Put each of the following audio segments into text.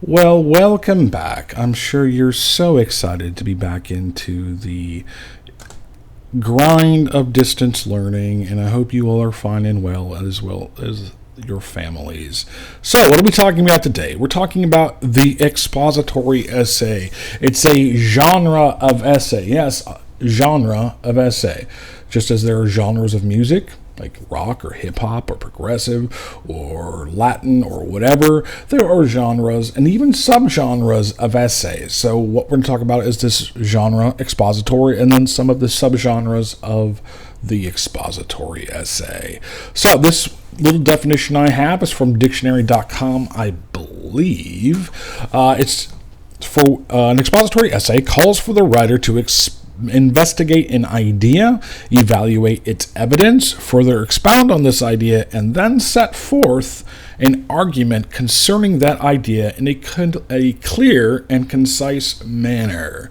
Well, welcome back. I'm sure you're so excited to be back into the grind of distance learning, and I hope you all are fine and well as your families. So, what are we talking about today? We're talking about the expository essay. It's a genre of essay. Yes, genre of essay. Just as there are genres of music, like rock or hip hop or progressive or Latin or whatever, there are genres and even subgenres of essays. So what we're going to talk about is this genre, expository, and then some of the subgenres of the expository essay. So this little definition I have is from dictionary.com, I believe. It's for an expository essay calls for the writer to investigate an idea, evaluate its evidence, further expound on this idea, and then set forth an argument concerning that idea in a clear and concise manner.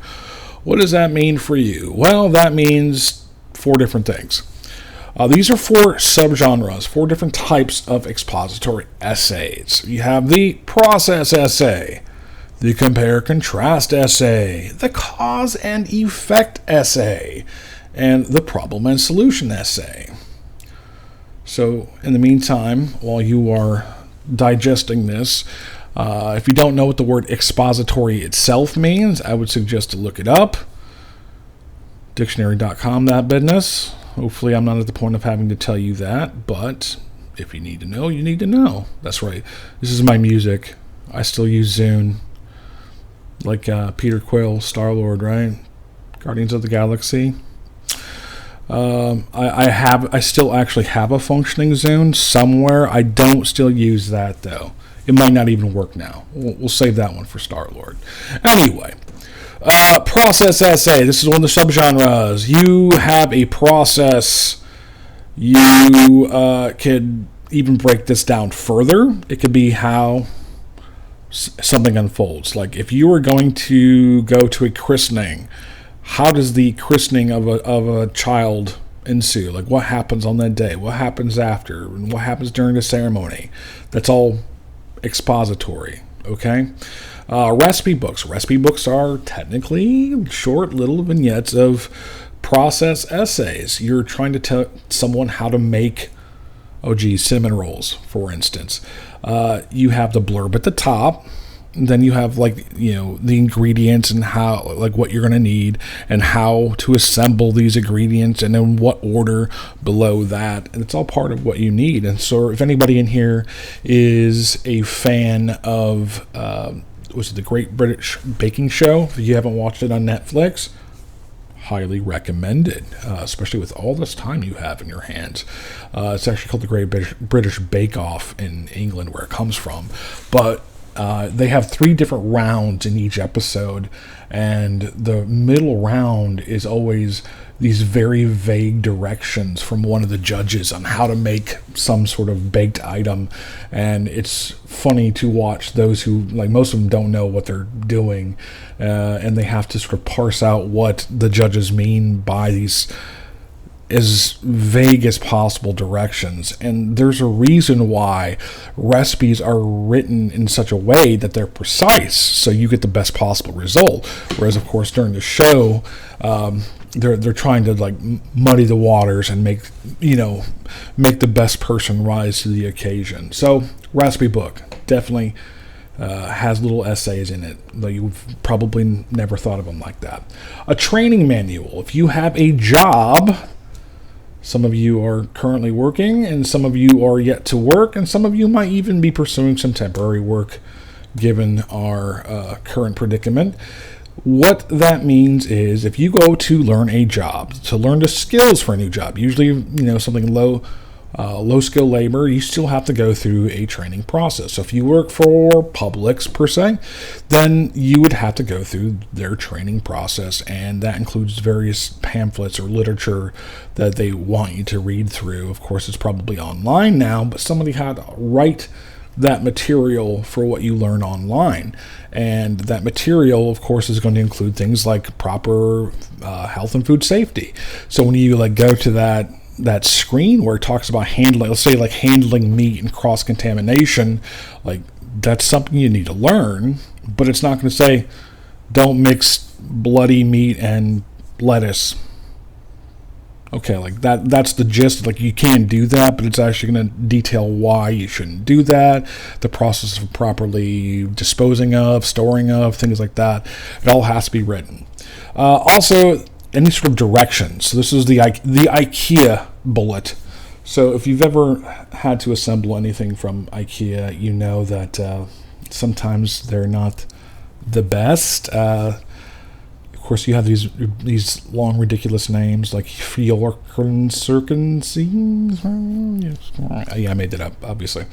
What does that mean for you? Well, that means four different things. These are four subgenres, four different types of expository essays. You have the process essay, the compare-contrast essay, the cause and effect essay, and the problem and solution essay. So, in the meantime, while you are digesting this, if you don't know what the word expository itself means, I would suggest to look it up. Dictionary.com, that business. Hopefully I'm not at the point of having to tell you that, but if you need to know, you need to know. That's right. This is my music. I still use Zune. Like Peter Quill, Star-Lord, right? Guardians of the Galaxy. I still actually have a functioning Zune somewhere. I don't still use that, though. It might not even work now. We'll save that one for Star-Lord. Anyway, process essay. This is one of the subgenres. You have a process. You could even break this down further. It could be how something unfolds. Like if you were going to go to a christening, how does the christening of a child ensue? Like what happens on that day? What happens after? And what happens during the ceremony? That's all expository. Okay. Recipe books. Recipe books are technically short little vignettes of process essays. You're trying to tell someone how to make cinnamon rolls, for instance. You have the blurb at the top, and then you have the ingredients and how, like what you're going to need and how to assemble these ingredients and in what order below that. And it's all part of what you need. And so if anybody in here is a fan of, was it the Great British Baking Show? If you haven't watched it on Netflix, highly recommended, especially with all this time you have in your hands. It's actually called the Great British Bake Off in England, where it comes from. But they have 3 different rounds in each episode, and the middle round is always these very vague directions from one of the judges on how to make some sort of baked item. And it's funny to watch those who, like, most of them don't know what they're doing, and they have to sort of parse out what the judges mean by these as vague as possible directions. And there's a reason why recipes are written in such a way that they're precise, so you get the best possible result. Whereas, of course, during the show, they're trying to like muddy the waters and make the best person rise to the occasion. So, recipe book definitely has little essays in it, though you've probably never thought of them like that. A training manual. If you have a job, some of you are currently working, and some of you are yet to work, and some of you might even be pursuing some temporary work given our current predicament. What that means is if you go to learn a job, to learn the skills for a new job, usually something low skill labor, you still have to go through a training process. So if you work for Publix per se, then you would have to go through their training process, and that includes various pamphlets or literature that they want you to read through. Of course, it's probably online now, but somebody had to write that material for what you learn online. And that material, of course, is going to include things like proper health and food safety. So when you go to that screen where it talks about handling, let's say like handling meat and cross-contamination, like that's something you need to learn, but it's not going to say, don't mix bloody meat and lettuce. Okay, like that's the gist. Like, you can do that, but it's actually going to detail why you shouldn't do that, the process of properly disposing of, storing of, things like that. It all has to be written. Also, any sort of directions. So this is the IKEA bullet. So if you've ever had to assemble anything from IKEA, you know that sometimes they're not the best. Of course, you have these long, ridiculous names like Fjorkenserkensen. Yeah, I made that up, obviously.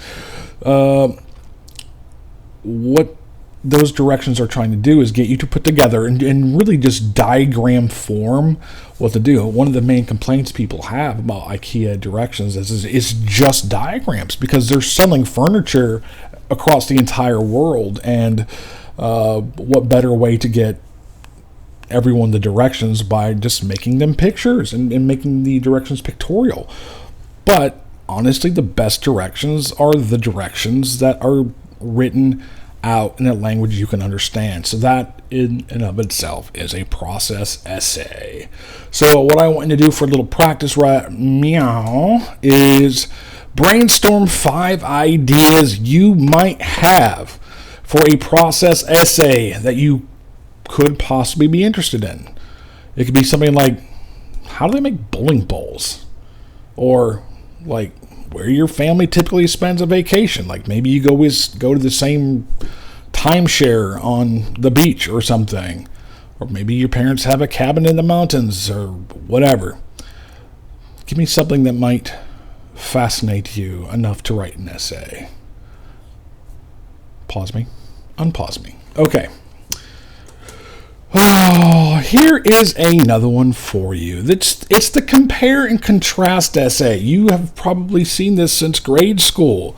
What those directions are trying to do is get you to put together and really just diagram form what to do. One of the main complaints people have about IKEA directions is it's just diagrams, because they're selling furniture across the entire world, and what better way to get everyone the directions by just making them pictures and making the directions pictorial. But honestly, the best directions are the directions that are written out in a language you can understand. So that in and of itself is a process essay. So what I want you to do for a little practice right meow is brainstorm 5 ideas you might have for a process essay that you could possibly be interested in. It could be something like, how do they make bowling balls? Or like, where your family typically spends a vacation. Like, maybe you go to the same timeshare on the beach or something. Or maybe your parents have a cabin in the mountains or whatever. Give me something that might fascinate you enough to write an essay. Pause me. Unpause me. Okay. Oh, here is another one for you. It's the compare and contrast essay. You have probably seen this since grade school.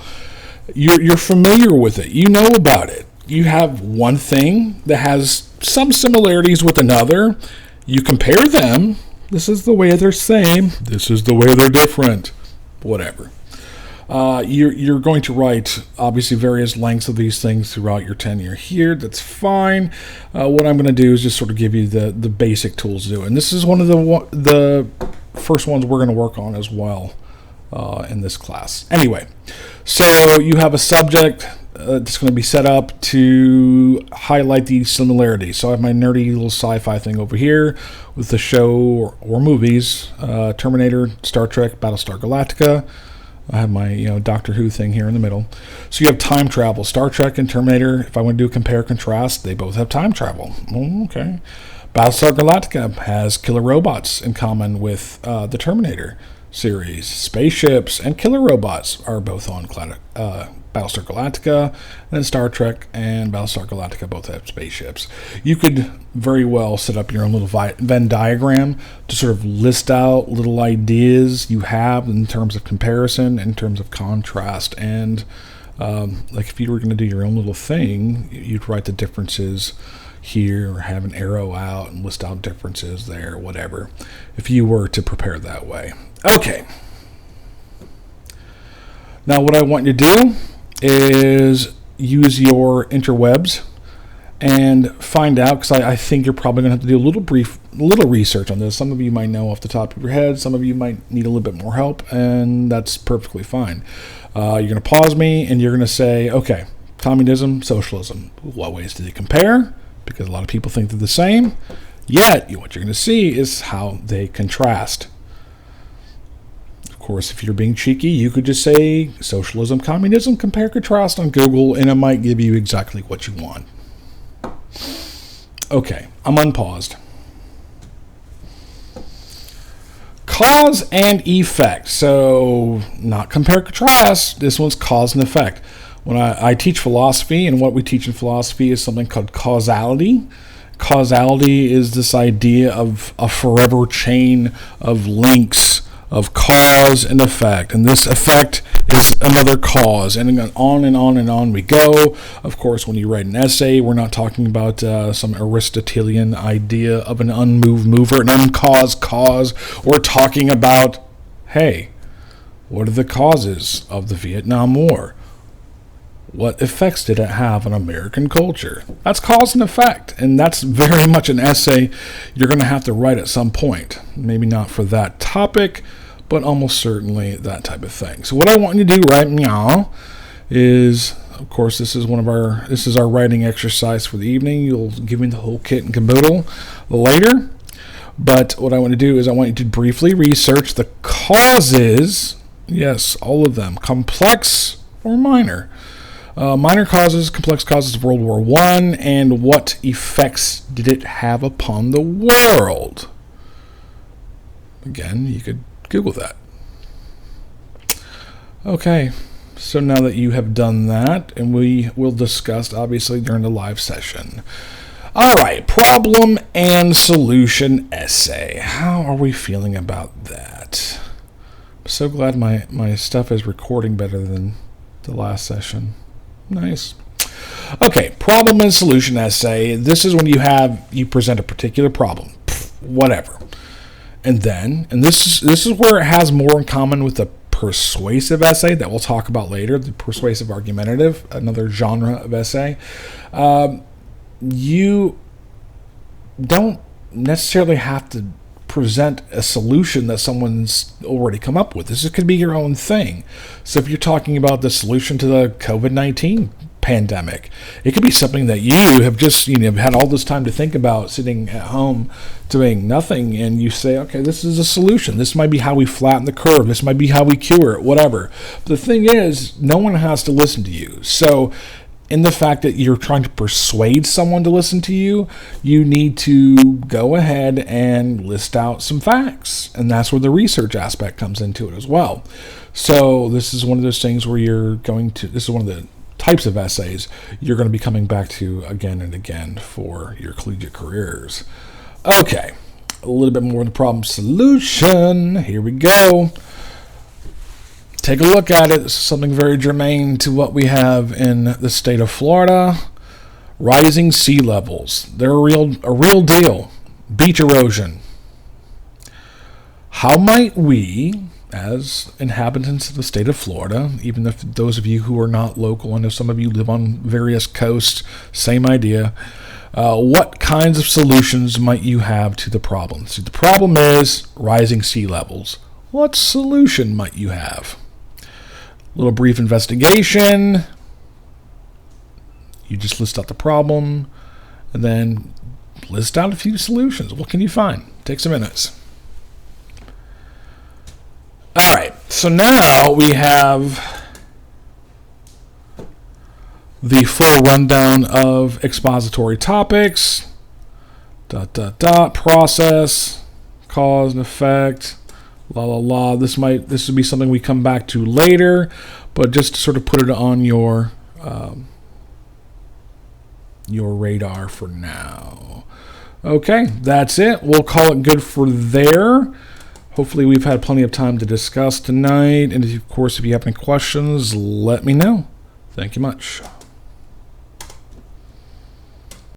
You're familiar with it. You know about it. You have one thing that has some similarities with another. You compare them. This is the way they're same. This is the way they're different. Whatever. You're going to write, obviously, various lengths of these things throughout your tenure here. That's fine. What I'm going to do is just sort of give you the basic tools to do. And this is one of the first ones we're going to work on as well in this class. Anyway, so you have a subject that's going to be set up to highlight the similarities. So I have my nerdy little sci-fi thing over here with the show or movies, Terminator, Star Trek, Battlestar Galactica. I have my Doctor Who thing here in the middle. So you have time travel. Star Trek and Terminator, if I want to do a compare contrast, they both have time travel. Okay. Battlestar Galactica has killer robots in common with the Terminator series. Spaceships and killer robots are both on Battlestar Galactica, and then Star Trek and Battlestar Galactica both have spaceships. You could very well set up your own little Venn diagram to sort of list out little ideas you have in terms of comparison, in terms of contrast, and like if you were going to do your own little thing, you'd write the differences here or have an arrow out and list out differences there, whatever, if you were to prepare that way. Okay. Now what I want you to do is use your interwebs and find out, because I think you're probably going to have to do a little research on this. Some of you might know off the top of your head. Some of you might need a little bit more help, and that's perfectly fine. You're going to pause me, and you're going to say, okay, communism, socialism. What ways do they compare? Because a lot of people think they're the same. Yet, what you're going to see is how they contrast. Of course, if you're being cheeky, you could just say socialism, communism, compare, contrast on Google, and it might give you exactly what you want. Okay, I'm unpaused. Cause and effect. So, not compare, contrast. This one's cause and effect. When I teach philosophy, and what we teach in philosophy is something called causality. Causality is this idea of a forever chain of links of cause and effect, and this effect is another cause, and on and on and on we go. Of course, when you write an essay, we're not talking about some Aristotelian idea of an unmoved mover, an uncaused cause. We're talking about, hey, what are the causes of the Vietnam War? What effects did it have on American culture? That's cause and effect, and that's very much an essay you're going to have to write at some point. Maybe not for that topic, but almost certainly that type of thing. So what I want you to do right now is, of course, this is our writing exercise for the evening. You'll give me the whole kit and caboodle later. But what I want to do is I want you to briefly research the causes, yes, all of them, complex or minor. Minor causes, complex causes of World War I, and what effects did it have upon the world? Again, you could Google that. Okay, so now that you have done that, and we will discuss, obviously, during the live session. All right, problem and solution essay. How are we feeling about that? I'm so glad my stuff is recording better than the last session. Nice. Okay, problem and solution essay. This is when you present a particular problem, whatever, and this is where it has more in common with the persuasive essay that we'll talk about later. The persuasive argumentative, another genre of essay. You don't necessarily have to present a solution that someone's already come up with. This could be your own thing. So if you're talking about the solution to the COVID-19 pandemic, it could be something that you have just had all this time to think about, sitting at home doing nothing, and you say, okay, this is a solution. This might be how we flatten the curve. This might be how we cure it, whatever. But the thing is, no one has to listen to you. So in the fact that you're trying to persuade someone to listen to you, you need to go ahead and list out some facts. And that's where the research aspect comes into it as well. So this is one of those things where this is one of the types of essays you're going to be coming back to again and again for your collegiate careers. Okay, a little bit more of the problem solution. Here we go. Take a look at it. This is something very germane to what we have in the state of Florida. Rising sea levels. They're a real deal. Beach erosion. How might we, as inhabitants of the state of Florida, even if those of you who are not local, I know some of you live on various coasts, same idea, what kinds of solutions might you have to the problem? See, the problem is rising sea levels. What solution might you have? Little brief investigation. You just list out the problem and then list out a few solutions. What can you find? Take some minutes. All right, so now we have the full rundown of expository topics. Process, cause and effect. This would be something we come back to later, but just to sort of put it on your radar for now. Okay, that's it. We'll call it good for there. Hopefully we've had plenty of time to discuss tonight, and of course, if you have any questions, let me know. Thank you much.